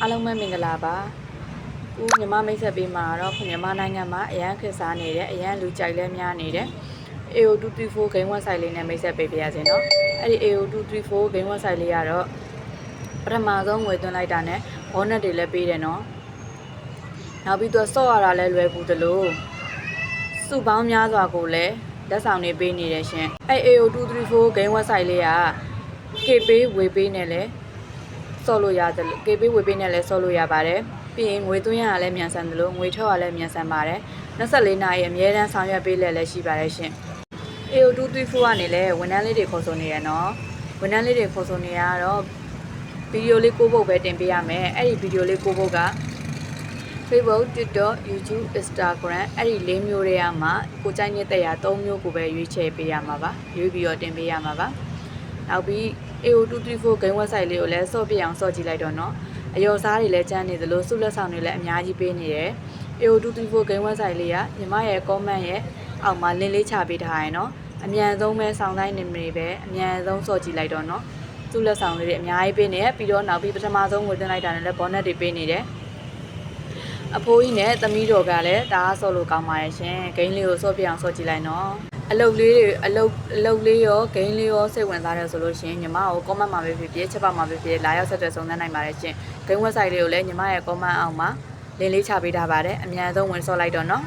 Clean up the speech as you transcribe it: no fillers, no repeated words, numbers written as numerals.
အားလုံးပဲမင်္ဂလာပါဦးညီမမိတ်ဆက်ပေးမှာတော့မြန်မာနိုင်ငံမှာအရန်ခက်စားနေတယ်အရန်လူကြိုက်လဲများနေတယ် AO234 game website လေးနဲ့မိတ်ဆက်ပေးပြရစီနော်အဲ့ဒီ AO234 game website လေးကတော့ပထမဆုံးငွေသွင်းလိုက်တာနဲ့ bonus တွေလည်းပေးတယ်နော်နောက်ပြီးတော့ဆော့ရတာလည်းလွယ်ကူသလိုစုပေါင်းများစွာကိုလည်းလက်ဆောင်တွေပေးနေတယ်ရှင်အဲ့ AO234 game website လေးက KPay ဝေပေးနဲ့လဲဆော့လို့ရတယ် KPay ဝေပေးနဲ့လဲဆော့လို့ရပါတယ်ပြီးရင်ငွေသွင်းရတာလည်းမြန်ဆန်တယ်လို့ငွေထွက်ရလည်းမြန်ဆန်ပါတယ်24နာရီအမြဲတမ်းဆောင်ရွက်ပေးလည်းရှိပါတယ်ရှင် AO234 ကနေလည်းဝန်ထမ်းလေးတွေခေါ်ဆိုနေရနော်ဝန်ထမ်းလေးတွေခေါ်ဆိုနေရတော့ဗီဒီယိုလေး9ပုတ်ပဲတင်ပေးရမယ်အဲ့ဒီဗီဒီယိုလေး9ပုတ်က Facebook, TikTok, YouTube, Instagram အဲ့ဒီ၄မျိုးတွေကမှကိုကြိုက်နေတဲ့ရာ၃မျိုးကိုပဲရွေးချယ်ပေးရမှာပါရွေးပြီးတော့တင်ပေးရမှာပါနောက်ပြီး AO234 game website လေးကိုလည်းစော့ပြအောင်စော့ကြည့်လိုက်တော့နော်အယောစားတွေလည်းကျန်းနေသလိုစုလက်ဆောင်တွေလည်းအများကြီးပေးနေတယ် AO234 game website လေးကညီမရဲ့ comment ရဲ့အောက်မှာ link လေးချပေးထားရယ်နော်အမြန်ဆုံးပဲဆောင်းတိုင်းနေနေပဲအမြန်ဆုံးစော့ကြည့်လိုက်တော့နော်စုလက်ဆောင်တွေအများကြီးပေးနေရပြီးတော့နောက်ပြီးပထမဆုံးငွေသွင်းလိုက်တာနဲ့လည်း bonus တွေပေးနေတယ်အဖိုးကြီးနဲ့သမီးတော်ကလည်းဒါအားဆော့လို့ကောင်းပါရဲ့ရှင်ဂိမ်းလေးကိုဆော့ပြအောင်ဆော့ကြည့်လိုက်နော်အလုပ်လေးတွေအလုပ်လေးရောဂိမ်းလေးရောစိတ်ဝင်စားတယ်ဆိုလို့ရှင်ညီမကို comment မှာပဲဖြစ်ဖြစ်ချက်ပါမှာပဲဖြစ်လာရောက်ဆက်သွယ်စုံစမ်းနိုင်ပါတယ်ရှင်ဂိမ်း website လေးကိုလည်းညီမရဲ့ comment အောက်မှာ link လေးချပေးထားပါတယ်အမြန်ဆုံးဝင်ဆော့လိုက်တော့နော်